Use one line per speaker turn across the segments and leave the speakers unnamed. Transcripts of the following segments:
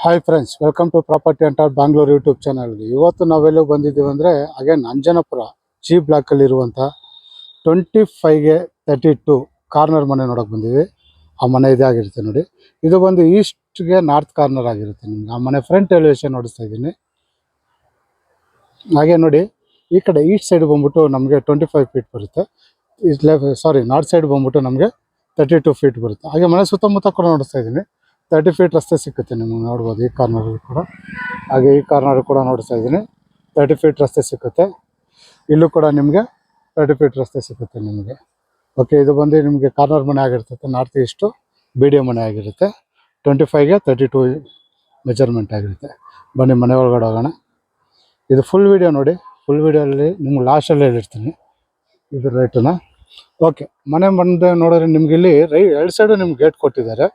Hi friends, welcome to property and Bangalore YouTube ಚಾನಲ್ಗೆ. ಇವತ್ತು ನಾವೆಲ್ಲೂ ಬಂದಿದ್ದೀವಿ ಅಂದರೆ ಅಗೇನ್ ಅಂಜನಾಪುರ ಜಿ ಬ್ಲಾಕಲ್ಲಿರುವಂಥ 25ಗೆ 32 ಕಾರ್ನರ್ ಮನೆ ನೋಡೋಕೆ ಬಂದಿವಿ. ಆ ಮನೆ ಇದೇ ಆಗಿರುತ್ತೆ ನೋಡಿ. ಇದು ಬಂದು ಈಸ್ಟ್ಗೆ ನಾರ್ತ್ ಕಾರ್ನರ್ ಆಗಿರುತ್ತೆ. ನಿಮ್ಗೆ ಆ ಮನೆ ಫ್ರಂಟ್ ಎಲಿವೇಶನ್ ನೋಡಿಸ್ತಾ ಇದ್ದೀನಿ. ಹಾಗೆ ನೋಡಿ, ಈ ಕಡೆ ಈಸ್ಟ್ ಸೈಡ್ ಬಂದ್ಬಿಟ್ಟು ನಮಗೆ 25 ಫೀಟ್ ಬರುತ್ತೆ. ನಾರ್ತ್ ಸೈಡ್ ಬಂದ್ಬಿಟ್ಟು ನಮಗೆ 32 ಫೀಟ್ ಬರುತ್ತೆ. ಹಾಗೆ ಮನೆ ಸುತ್ತಮುತ್ತ ಕೂಡ ನೋಡಿಸ್ತಾ ಇದ್ದೀನಿ. 30 ಫೀಟ್ ರಸ್ತೆ ಸಿಕ್ಕುತ್ತೆ ನಿಮಗೆ, ನೋಡ್ಬೋದು ಈ ಕಾರ್ನರ್ ಕೂಡ. ಹಾಗೆ ಈ ಕಾರ್ನರ್ ಕೂಡ ನೋಡ್ತಾ ಇದ್ದೀನಿ, 30 ಫೀಟ್ ರಸ್ತೆ ಸಿಕ್ಕುತ್ತೆ. ಇಲ್ಲೂ ಕೂಡ ನಿಮಗೆ 30 ಫೀಟ್ ರಸ್ತೆ ಸಿಕ್ಕುತ್ತೆ ನಿಮಗೆ. ಓಕೆ, ಇದು ಬಂದು ನಿಮಗೆ ಕಾರ್ನರ್ ಮನೆ ಆಗಿರ್ತದೆ. ನಾರ್ತ್ ಈಸ್ಟು BDO ಮನೆ ಆಗಿರುತ್ತೆ. 25ಗೆ 32 ಮೆಜರ್ಮೆಂಟ್ ಆಗಿರುತ್ತೆ. ಬನ್ನಿ ಮನೆ ಒಳಗಡೆ ಹೋಗೋಣ. ಇದು ಫುಲ್ ವೀಡಿಯೋ ನೋಡಿ. ಫುಲ್ ವೀಡಿಯೋಲ್ಲಿ ನಿಮ್ಗೆ ಲಾಸ್ಟಲ್ಲಿ ಹೇಳಿರ್ತೀನಿ ಇದು ರೇಟನ್ನ. ಓಕೆ, ಮನೆ ಬಂದು ನೋಡಿದ್ರೆ ನಿಮ್ಗೆ ಇಲ್ಲಿ 2 ಸೈಡು ನಿಮ್ಗೆ ಗೇಟ್ ಕೊಟ್ಟಿದ್ದಾರೆ.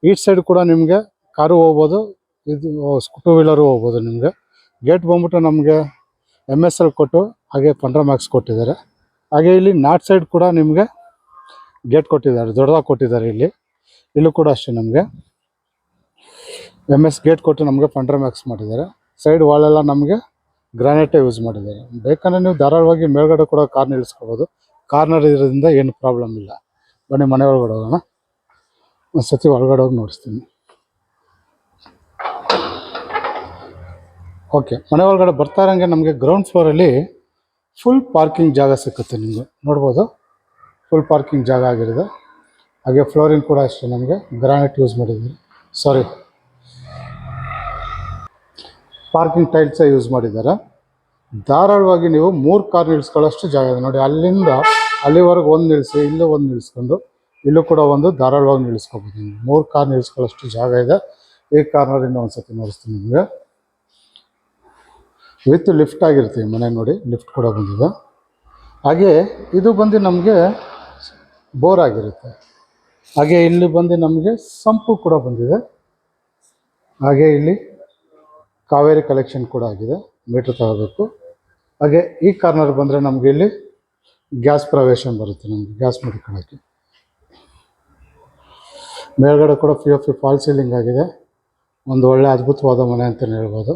ಈಸ್ಟ್ ಸೈಡ್ ಕೂಡ ನಿಮಗೆ ಕಾರು ಹೋಗ್ಬೋದು, ಇದು 2 ವೀಲರು ಹೋಗ್ಬೋದು. ನಿಮಗೆ ಗೇಟ್ ಬಂದ್ಬಿಟ್ಟು ನಮಗೆ MSL ಕೊಟ್ಟು ಹಾಗೆ ಪಂಡ್ರಾ ಮ್ಯಾಕ್ಸ್ ಕೊಟ್ಟಿದ್ದಾರೆ. ಹಾಗೆ ಇಲ್ಲಿ ನಾರ್ತ್ ಸೈಡ್ ಕೂಡ ನಿಮಗೆ ಗೇಟ್ ಕೊಟ್ಟಿದ್ದಾರೆ, ದೊಡ್ಡದಾಗಿ ಕೊಟ್ಟಿದ್ದಾರೆ. ಇಲ್ಲೂ ಕೂಡ ಅಷ್ಟೇ ನಮಗೆ MS ಗೇಟ್ ಕೊಟ್ಟು ನಮಗೆ ಪಂಡ್ರಾ ಮ್ಯಾಕ್ಸ್ ಮಾಡಿದ್ದಾರೆ. ಸೈಡ್ ವಾಲೆಲ್ಲ ನಮಗೆ ಗ್ರಾನೈಟೇ ಯೂಸ್ ಮಾಡಿದ್ದಾರೆ. ಬೇಕಂದರೆ ನೀವು ಧಾರಾಳವಾಗಿ ಮೇಲ್ಗಡೆ ಕೂಡ ಕಾರ್ ನಿಲ್ಲಿಸ್ಕೋಬೋದು. ಕಾರ್ನರ್ ಇರೋದ್ರಿಂದ ಏನು ಪ್ರಾಬ್ಲಮ್ ಇಲ್ಲ. ಬನ್ನಿ ಮನೆ ಒಳಗಡೆ ಹೋಗೋಣ. ಒಂದು ಸತಿ ಒಳಗಡೆ ಹೋಗಿ ನೋಡಿಸ್ತೀನಿ. ಓಕೆ, ಮನೆ ಒಳಗಡೆ ಬರ್ತಾ ಇರೋಂಗೆ ನಮಗೆ ಗ್ರೌಂಡ್ ಫ್ಲೋರಲ್ಲಿ ಫುಲ್ ಪಾರ್ಕಿಂಗ್ ಜಾಗ ಸಿಕ್ಕುತ್ತೆ. ನಿಮಗೆ ನೋಡ್ಬೋದು, ಫುಲ್ ಪಾರ್ಕಿಂಗ್ ಜಾಗ ಆಗಿರುತ್ತೆ. ಹಾಗೆ ಫ್ಲೋರಿಂಗ್ ಕೂಡ ಅಷ್ಟೇ ನಮಗೆ ಗ್ರಾನೈಟ್ ಯೂಸ್ ಮಾಡಿದ್ದಾರೆ. ಪಾರ್ಕಿಂಗ್ ಟೈಲ್ಸೇ ಯೂಸ್ ಮಾಡಿದ್ದಾರೆ. ಧಾರಾಳವಾಗಿ ನೀವು 3 ಕಾರ್ ನಿಲ್ಲಿಸ್ಕೊಳ್ಳೋಷ್ಟು ಜಾಗ ಇದೆ ನೋಡಿ. ಅಲ್ಲಿಂದ ಅಲ್ಲಿವರೆಗೆ ಒಂದು ನಿಲ್ಲಿಸಿ, ಇಲ್ಲೂ ಒಂದು ನಿಲ್ಲಿಸ್ಕೊಂಡು, ಇಲ್ಲೂ ಕೂಡ ಒಂದು ಧಾರಾಳವಾಗಿ ನಿಲ್ಲಿಸ್ಕೋಬೋದು. 3 ಕಾರ್ ನಿಲ್ಲಿಸ್ಕೊಳ್ಳೋಷ್ಟು ಜಾಗ ಇದೆ. ಈ ಕಾರ್ನರಿಂದ ಒಂದು ಸತಿ ನೋಡಿಸ್ತೀನಿ ನಿಮಗೆ. ವಿತ್ ಲಿಫ್ಟ್ ಆಗಿರುತ್ತೆ ಈ ಮನೆ ನೋಡಿ. ಲಿಫ್ಟ್ ಕೂಡ ಬಂದಿದೆ. ಹಾಗೆ ಇದು ಬಂದು ನಮಗೆ ಬೋರ್ ಆಗಿರುತ್ತೆ. ಹಾಗೆ ಇಲ್ಲಿ ಬಂದು ನಮಗೆ ಸಂಪು ಕೂಡ ಬಂದಿದೆ. ಹಾಗೆ ಇಲ್ಲಿ ಕಾವೇರಿ ಕಲೆಕ್ಷನ್ ಕೂಡ ಆಗಿದೆ, ಮೀಟ್ರ್ ತಗೋಬೇಕು. ಹಾಗೆ ಈ ಕಾರ್ನರ್ ಬಂದರೆ ನಮಗೆ ಇಲ್ಲಿ ಗ್ಯಾಸ್ ಪ್ರವೇಶ ಬರುತ್ತೆ. ನಮಗೆ ಗ್ಯಾಸ್ ಮಡಿಕೊಳ್ಳೋಕ್ಕೆ. ಮೇಲ್ಗಡೆ ಕೂಡ POP ಫಾಲ್ ಸೀಲಿಂಗ್ ಆಗಿದೆ. ಒಂದು ಒಳ್ಳೆ ಅದ್ಭುತವಾದ ಮನೆ ಅಂತಲೇ ಹೇಳ್ಬೋದು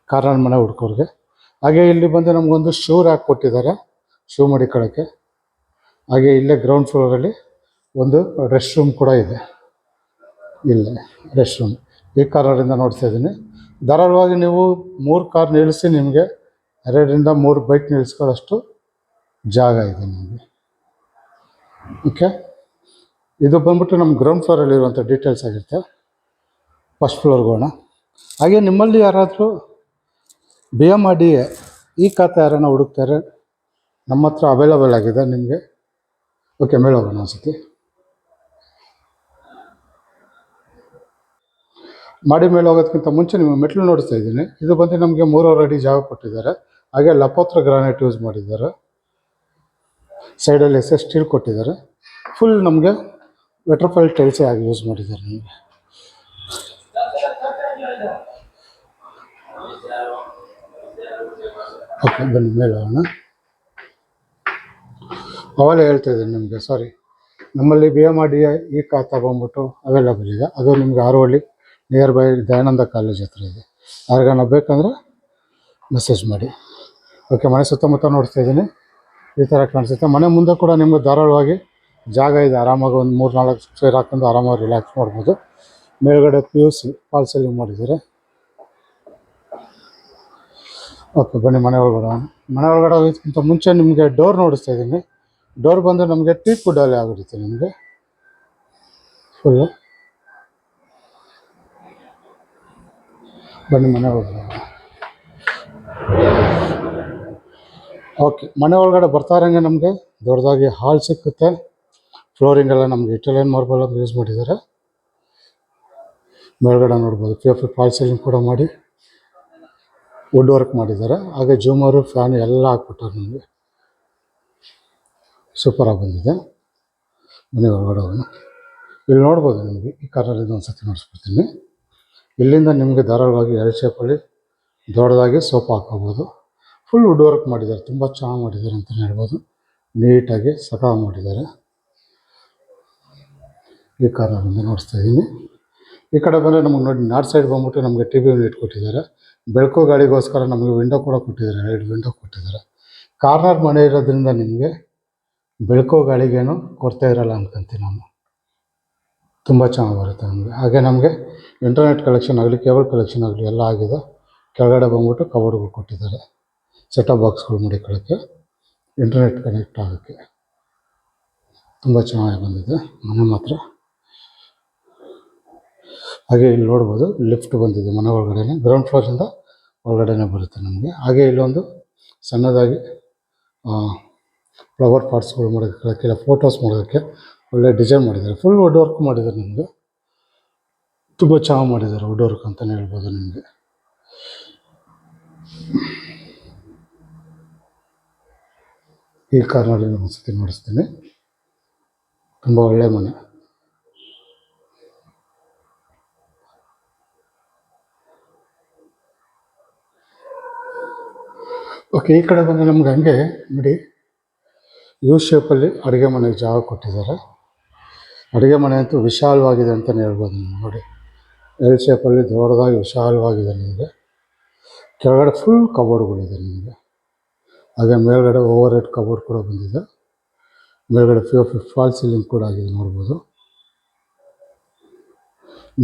ಕಾರ್ನರ್ ಮನೆ ಹುಡ್ಕೋರಿಗೆ. ಹಾಗೆ ಇಲ್ಲಿ ಬಂದು ನಮಗೊಂದು ಶೂ ರ್ಯಾಕ್ ಕೊಟ್ಟಿದ್ದಾರೆ, ಶೂ ಮಡಿಕೊಳ್ಳೋಕ್ಕೆ. ಹಾಗೆ ಇಲ್ಲೇ ಗ್ರೌಂಡ್ ಫ್ಲೋರಲ್ಲಿ ಒಂದು ರೆಸ್ಟ್ ರೂಮ್ ಕೂಡ ಇದೆ. ಇಲ್ಲೇ ರೆಸ್ಟ್ ರೂಮ್ ಈ ಕಾರ್ನರಿಂದ ನೋಡ್ತಾ ಇದ್ದೀನಿ. ಧಾರಾಳವಾಗಿ ನೀವು 3 ಕಾರ್ ನಿಲ್ಲಿಸಿ ನಿಮಗೆ 2ರಿಂದ 3 ಬೈಕ್ ನಿಲ್ಲಿಸ್ಕೊಳ್ಳೋಷ್ಟು ಜಾಗ ಇದೆ ನಿಮಗೆ. ಓಕೆ, ಇದು ಬಂದ್ಬಿಟ್ಟು ನಮ್ಮ ಗ್ರೌಂಡ್ ಫ್ಲೋರಲ್ಲಿರುವಂಥ ಡೀಟೇಲ್ಸ್ ಆಗಿರುತ್ತೆ. ಫಸ್ಟ್ ಫ್ಲೋರ್ಗೆ ಹೋಗೋಣ. ಹಾಗೆ ನಿಮ್ಮಲ್ಲಿ ಯಾರಾದರೂ BMRDA ಈ ಖಾತೆ ಯಾರನ್ನ ಹುಡುಕ್ತಾರೆ, ನಮ್ಮ ಹತ್ರ ಅವೈಲಬಲ್ ಆಗಿದೆ ನಿಮಗೆ. ಓಕೆ, ಮೇಲೆ ಹೋಗೋಣ ಅನ್ಸುತ್ತೆ. ಮಾಡಿ ಮೇಲೆ ಹೋಗೋದಕ್ಕಿಂತ ಮುಂಚೆ ನಿಮ್ಮ ಮೆಟ್ಲು ನೋಡಿಸ್ತಾ ಇದ್ದೀನಿ. ಇದು ಬಂದು ನಮಗೆ 3.5 ಅಡಿ ಜಾಗ ಕೊಟ್ಟಿದ್ದಾರೆ. ಹಾಗೆ ಲಪೋತ್ರ ಗ್ರಾನೈಟ್ ಯೂಸ್ ಮಾಡಿದ್ದಾರೆ. ಸೈಡಲ್ಲಿ SS ಸ್ಟೀಲ್ ಕೊಟ್ಟಿದ್ದಾರೆ. ಫುಲ್ ನಮಗೆ ವೆಟ್ರಫೈಲ್ ಟೈಲ್ಸೇ ಆಗಿ ಯೂಸ್ ಮಾಡಿದ್ದಾರೆ ನಿಮಗೆ. ಓಕೆ, ಬನ್ನಿ ಮೇಲೆ ಹೋಗೋಣ. ಅವಾಗಲೇ ಹೇಳ್ತಾ ಇದ್ದೀನಿ ನಿಮಗೆ, ನಮ್ಮಲ್ಲಿ BMRDA ಈ ಖಾತಾ ಬಂದ್ಬಿಟ್ಟು ಅವೈಲಬಲ್ ಇದೆ. ಅದು ನಿಮಗೆ Arohalli near by Dayananda college ಹತ್ರ ಇದೆ. ಯಾರಿಗಾನ ಬೇಕಂದರೆ ಮೆಸೇಜ್ ಮಾಡಿ. ಓಕೆ, ಮನೆ ಸುತ್ತಮುತ್ತ ನೋಡ್ತಾ ಇದ್ದೀನಿ. ಈ ಥರ ಕಾಣಿಸುತ್ತೆ. ಮನೆ ಮುಂದೆ ಕೂಡ ನಿಮಗೆ ಧಾರಾಳವಾಗಿ ಜಾಗ ಇದೆ. ಆರಾಮಾಗಿ ಒಂದು 3-4 ಚೇರ್ ಹಾಕೊಂಡು ಆರಾಮಾಗಿ ರಿಲ್ಯಾಕ್ಸ್ ಮಾಡ್ಬೋದು. ಮೇಲ್ಗಡೆ POC ಫಾಲ್ ಸೀಲಿಂಗ್ ಮಾಡಿದ್ದಾರೆ. ಓಕೆ, ಬನ್ನಿ ಮನೆ ಒಳಗಡೆ. ಮನೆ ಒಳಗಡೆ ಹೋಗೋದಕ್ಕಿಂತ ಮುಂಚೆ ನಿಮಗೆ ಡೋರ್ ನೋಡಿಸ್ತಾ ಇದ್ದೀನಿ. ಡೋರ್ ಬಂದು ನಮಗೆ ಟೀಕ್ ವುಡ್ಡಲ್ಲೇ ಆಗಿರುತ್ತೆ ನಿಮಗೆ ಫುಲ್ಲು. ಬನ್ನಿ ಮನೆ ಒಳಗಡೆ. ಓಕೆ, ಮನೆ ಒಳಗಡೆ ಬರ್ತಾ ಇರೋಂಗೆ ನಮಗೆ ದೊಡ್ಡದಾಗಿ ಹಾಲ್ ಸಿಕ್ಕುತ್ತೆ. ಫ್ಲೋರಿಂಗ್ ಎಲ್ಲ ನಮಗೆ ಇಟಾಲಿಯನ್ ಮಾರ್ಬಲ್ ಅದು ಯೂಸ್ ಮಾಡಿದ್ದಾರೆ. ಮೇಲ್ಗಡೆ ನೋಡ್ಬೋದು POP ಫಾಲ್ ಸೀಲಿಂಗ್ ಕೂಡ ಮಾಡಿ ವುಡ್ ವರ್ಕ್ ಮಾಡಿದ್ದಾರೆ. ಹಾಗೆ ಜೂಮರು ಫ್ಯಾನ್ ಎಲ್ಲ ಹಾಕ್ಬಿಟ್ಟಾರೆ ನಮಗೆ. ಸೂಪರಾಗಿ ಬಂದಿದೆ. ಮನೆ ಒಳಗಡೆ ಹೋಗೋಣ. ಇಲ್ಲಿ ನೋಡ್ಬೋದು ನಿಮಗೆ ಈ ಕಾರ್ನರಿಂದ ಒಂದು ಸತಿ ನೋಡಿಸ್ಬಿಡ್ತೀನಿ. ಇಲ್ಲಿಂದ ನಿಮಗೆ ಧಾರಾಳವಾಗಿ L ಶೇಪಲ್ಲಿ ದೊಡ್ಡದಾಗಿ ಸೋಫಾ ಹಾಕೋಬೋದು. ಫುಲ್ ವುಡ್ ವರ್ಕ್ ಮಾಡಿದ್ದಾರೆ, ತುಂಬ ಚೆನ್ನಾಗಿ ಮಾಡಿದ್ದಾರೆ ಅಂತಲೇ ಹೇಳ್ಬೋದು. ನೀಟಾಗಿ ಸಖಾಗಿ ಮಾಡಿದ್ದಾರೆ. ಈ ಕಾರ್ನರಿಂದ ನೋಡಿಸ್ತಾ ಇದ್ದೀನಿ. ಈ ಕಡೆ ಬಂದರೆ ನಮಗೆ ನೋಡಿ ನಾರ್ತ್ ಸೈಡ್ ಬಂದ್ಬಿಟ್ಟು ನಮಗೆ ಟಿ ವಿ ಯೂನಿಟ್ ಕೊಟ್ಟಿದ್ದಾರೆ. ಬೆಳಕು ಗಾಳಿಗೋಸ್ಕರ ನಮಗೆ ವಿಂಡೋ ಕೂಡ ಕೊಟ್ಟಿದ್ದಾರೆ, 2 ವಿಂಡೋ ಕೊಟ್ಟಿದ್ದಾರೆ. ಕಾರ್ನರ್ ಮನೆ ಇರೋದ್ರಿಂದ ನಿಮಗೆ ಬೆಳಕು ಗಾಳಿಗೇನು ಕೊರತೆ ಇರಲ್ಲ ಅನ್ಕೊಂತೀನಿ ನಾನು. ತುಂಬ ಚೆನ್ನಾಗಿ ಬರುತ್ತೆ ನಮಗೆ. ಹಾಗೆ ನಮಗೆ ಇಂಟರ್ನೆಟ್ ಕಲೆಕ್ಷನ್ ಆಗಲಿ, ಕೇಬಲ್ ಕಲೆಕ್ಷನ್ ಆಗಲಿ ಎಲ್ಲ ಆಗಿದೆ. ಕೆಳಗಡೆ ಬಂದ್ಬಿಟ್ಟು ಕಬೋರ್ಡ್ಗಳು ಕೊಟ್ಟಿದ್ದಾರೆ, ಸೆಟಪ್ ಬಾಕ್ಸ್ಗಳು ಮಡಿಕೊಳ್ಳೋಕ್ಕೆ, ಇಂಟರ್ನೆಟ್ ಕನೆಕ್ಟ್ ಆಗೋಕ್ಕೆ. ತುಂಬ ಚೆನ್ನಾಗಿ ಬಂದಿದೆ ಮನೆ ಮಾತ್ರ. ಹಾಗೆ ಇಲ್ಲಿ ನೋಡ್ಬೋದು ಲಿಫ್ಟ್ ಬಂದಿದೆ ಮನೆ ಒಳಗಡೆನೆ, ಗ್ರೌಂಡ್ ಫ್ಲೋರಿಂದ ಒಳಗಡೆನೆ ಬರುತ್ತೆ ನಮಗೆ. ಹಾಗೆ ಇಲ್ಲೊಂದು ಸಣ್ಣದಾಗಿ ಫ್ಲವರ್ ಪಾಟ್ಸ್ಗಳು ಮಾಡೋಕ್ಕೆ, ಇಲ್ಲ ಫೋಟೋಸ್ ಮಾಡೋಕ್ಕೆ ಒಳ್ಳೆ ಡಿಸೈನ್ ಮಾಡಿದ್ದಾರೆ. ಫುಲ್ ವುಡ್ ವರ್ಕ್ ಮಾಡಿದ್ದಾರೆ ನಿಮಗೆ, ತುಂಬ ಚೆನ್ನಾಗಿ ಮಾಡಿದ್ದಾರೆ ವುಡ್ ವರ್ಕ್ ಅಂತಲೇ ಹೇಳ್ಬೋದು ನಿಮಗೆ. ಈ ಕಾರ್ನಲ್ಲಿ ಒಂದ್ಸತಿ ನೋಡಿಸ್ತೀನಿ. ತುಂಬ ಒಳ್ಳೆ ಮನೆ. ಓಕೆ, ಈ ಕಡೆ ಬಂದರೆ ನಮ್ಗೆ ಹಂಗೆ ನೋಡಿ ಯು ಶೇಪಲ್ಲಿ ಅಡುಗೆ ಮನೆಗೆ ಜಾಗ ಕೊಟ್ಟಿದ್ದಾರೆ. ಅಡುಗೆ ಮನೆ ಅಂತೂ ವಿಶಾಲವಾಗಿದೆ ಅಂತಲೇ ಹೇಳ್ಬೋದು ನೀವು. ನೋಡಿ ಎಲ್ ಶೇಪಲ್ಲಿ ದೊಡ್ಡದಾಗಿ ವಿಶಾಲವಾಗಿದೆ ನಿಮಗೆ. ಕೆಳಗಡೆ ಫುಲ್ ಕಬೋರ್ಡ್ಗಳಿದೆ ನಿಮಗೆ. ಹಾಗೆ ಮೇಲ್ಗಡೆ ಓವರ್ ಹೆಡ್ ಕಬೋರ್ಡ್ ಕೂಡ ಬಂದಿದೆ. ಮೇಲ್ಗಡೆ ಫಾಲ್ ಸೀಲಿಂಗ್ ಕೂಡ ಆಗಿದೆ ನೋಡ್ಬೋದು.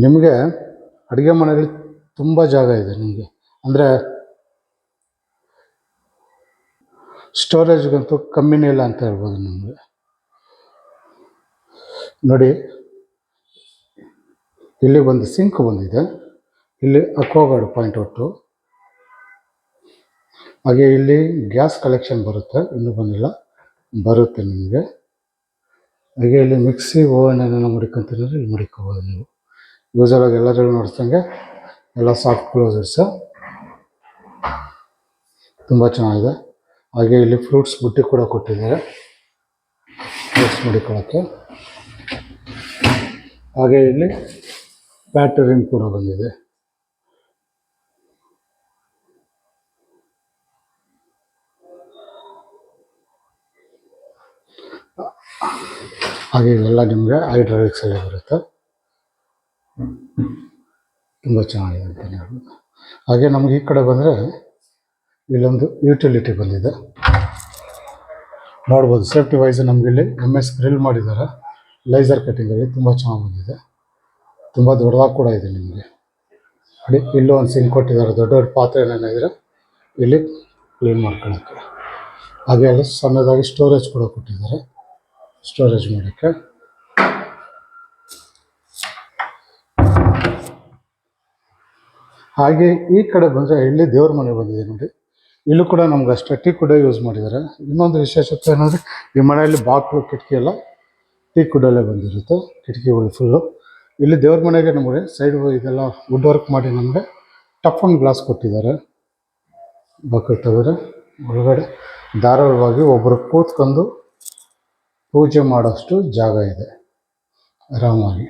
ನಿಮಗೆ ಅಡುಗೆ ಮನೆಯಲ್ಲಿ ತುಂಬ ಜಾಗ ಇದೆ ನಿಮಗೆ. ಅಂದರೆ ಸ್ಟೋರೇಜ್ಗಂತೂ ಕಮ್ಮಿನೇ ಇಲ್ಲ ಅಂತ ಹೇಳ್ಬೋದು ನಿಮಗೆ. ನೋಡಿ ಇಲ್ಲಿ ಒಂದು ಸಿಂಕ್ ಬಂದಿದೆ, ಇಲ್ಲಿ ಅಕ್ವಾಗಾರ್ಡ್ ಪಾಯಿಂಟ್ ಔಟು. ಹಾಗೆ ಇಲ್ಲಿ ಗ್ಯಾಸ್ ಕಲೆಕ್ಷನ್ ಬರುತ್ತೆ, ಇನ್ನೂ ಬಂದಿಲ್ಲ, ಬರುತ್ತೆ ನಿಮಗೆ. ಹಾಗೆ ಇಲ್ಲಿ ಮಿಕ್ಸಿ ಓವನ್ ಏನೇನೋ ಮಡಿಕೊಂತೀರಿ ಇಲ್ಲಿ ಮಡಿಕೋಬೋದು ನೀವು. ಯೂಸರಾಗಿ ಎಲ್ಲರಿಗೂ ನೋಡಿಸ್ದಂಗೆ ಎಲ್ಲ ಸಾಫ್ಟ್ ಕ್ಲೋಸರ್ಸ್, ತುಂಬ ಚೆನ್ನಾಗಿದೆ. ಹಾಗೆ ಇಲ್ಲಿ ಫ್ರೂಟ್ಸ್ ಬುಟ್ಟಿ ಕೂಡ ಕೊಟ್ಟಿದ್ದಾರೆ, ಫ್ರೂಟ್ಸ್ ಮಡಿಕೊಳ್ಳೋಕ್ಕೆ. ಹಾಗೆ ಇಲ್ಲಿ ಬ್ಯಾಟರಿನ್ ಕೂಡ ಬಂದಿದೆ. ಹಾಗೆ ಇವೆಲ್ಲ ನಿಮಗೆ ಹೈಡ್ರಾಲಿಕ್ಸಲ್ಲೇ ಬರುತ್ತೆ, ತುಂಬ ಚೆನ್ನಾಗಿದೆ ಅಂತಲೇ ಹೇಳ್ಬೋದು. ಹಾಗೆ ನಮಗೆ ಈ ಕಡೆ ಬಂದರೆ ಇಲ್ಲೊಂದು ಯುಟಿಲಿಟಿ ಬಂದಿದೆ ನೋಡ್ಬೋದು. ಸೇಫ್ಟಿ ವೈಸ್ ನಮಗೆ ಇಲ್ಲಿ MS ಗ್ರಿಲ್ ಮಾಡಿದ್ದಾರೆ ಲೇಸರ್ ಕಟ್ಟಿಂಗಲ್ಲಿ, ತುಂಬ ಚೆನ್ನಾಗಿ ಬಂದಿದೆ. ತುಂಬ ದೊಡ್ಡದಾಗಿ ಕೂಡ ಇದೆ ನಿಮಗೆ. ನೋಡಿ ಇಲ್ಲೂ ಒಂದು ಸಿಂಕ್ ಕೊಟ್ಟಿದ್ದಾರೆ, ದೊಡ್ಡ ದೊಡ್ಡ ಪಾತ್ರೆ ಏನೇನಿದ್ರೆ ಇಲ್ಲಿ ಕ್ಲೀನ್ ಮಾಡ್ಕೊಳ್ಳೋಕ್ಕೆ. ಹಾಗೆ ಅಲ್ಲಿ ಸಣ್ಣದಾಗಿ ಸ್ಟೋರೇಜ್ ಕೂಡ ಕೊಟ್ಟಿದ್ದಾರೆ, ಸ್ಟೋರೇಜ್ ಮಾಡೋಕ್ಕೆ. ಹಾಗೆ ಈ ಕಡೆ ಬಂದರೆ ಇಲ್ಲಿ ದೇವ್ರ ಮನೆ ಬಂದಿದೆ ನೋಡಿ. ಇಲ್ಲೂ ಕೂಡ ನಮ್ಗೆ ಅಷ್ಟೇ ಟೀ ಕುಡ್ಡ ಯೂಸ್ ಮಾಡಿದ್ದಾರೆ. ಇನ್ನೊಂದು ವಿಶೇಷತೆ ಏನಂದರೆ ಈ ಮನೆಯಲ್ಲಿ ಬಾಗಿಲು ಕಿಟಕಿ ಎಲ್ಲ ಟೀ ಕುಡ್ಡಲ್ಲೇ ಬಂದಿರುತ್ತೆ, ಕಿಟಕಿಗಳು ಫುಲ್ಲು. ಇಲ್ಲಿ ದೇವ್ರ ಮನೆಗೆ ನಮಗೆ ಸೈಡ್ ಇದೆಲ್ಲ ವುಡ್ ವರ್ಕ್ ಮಾಡಿ ನಮಗೆ ಟಫ್ ಆ್ಯಂಡ್ ಗ್ಲಾಸ್ ಕೊಟ್ಟಿದ್ದಾರೆ. ಬಾಗಿಲು ತೆಗೆದ್ರೆ ಒಳಗಡೆ ಧಾರಾಳವಾಗಿ ಒಬ್ಬರು ಕೂತ್ಕೊಂಡು ಪೂಜೆ ಮಾಡೋಷ್ಟು ಜಾಗ ಇದೆ ಆರಾಮಾಗಿ.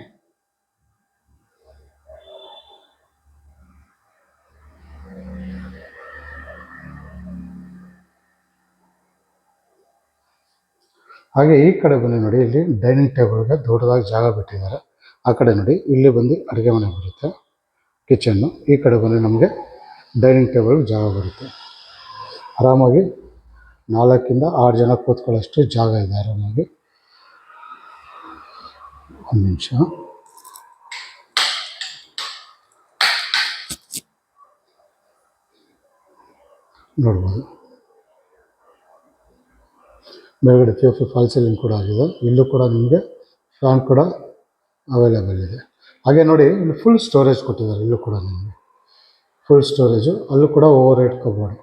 ಹಾಗೆ ಈ ಕಡೆ ಬನ್ನಿ ನೋಡಿ, ಇಲ್ಲಿ ಡೈನಿಂಗ್ ಟೇಬಲ್ಗೆ ದೊಡ್ಡದಾಗಿ ಜಾಗ ಬಿಟ್ಟಿದ್ದಾರೆ. ಆ ಕಡೆ ನೋಡಿ ಇಲ್ಲಿ ಬಂದು ಅಡುಗೆ ಮನೆ ಬರುತ್ತೆ, ಕಿಚನ್ನು. ಈ ಕಡೆ ಬಂದರೆ ನಮಗೆ ಡೈನಿಂಗ್ ಟೇಬಲ್ ಜಾಗ ಬರುತ್ತೆ. ಆರಾಮಾಗಿ 4ರಿಂದ 6 ಜನ ಕೂತ್ಕೊಳ್ಳೋಷ್ಟು ಜಾಗ ಇದೆ ಆರಾಮಾಗಿ. ಒಂದು ನಿಮಿಷ ನೋಡ್ಬೋದು. ಮೇಲ್ಗಡೆ POP ಫಾಲ್ ಸೀಲಿಂಗ್ ಕೂಡ ಆಗಿದೆ. ಇಲ್ಲೂ ಕೂಡ ನಿಮಗೆ ಫ್ಯಾನ್ ಕೂಡ ಅವೈಲೇಬಲ್ ಇದೆ. ಹಾಗೆ ನೋಡಿ ಇಲ್ಲಿ ಫುಲ್ ಸ್ಟೋರೇಜ್ ಕೊಟ್ಟಿದ್ದಾರೆ. ಇಲ್ಲೂ ಕೂಡ ನಿಮಗೆ ಫುಲ್ ಸ್ಟೋರೇಜು, ಅಲ್ಲೂ ಕೂಡ ಓವರ್ ಹೆಡ್ ಕಬೋರ್ಡ್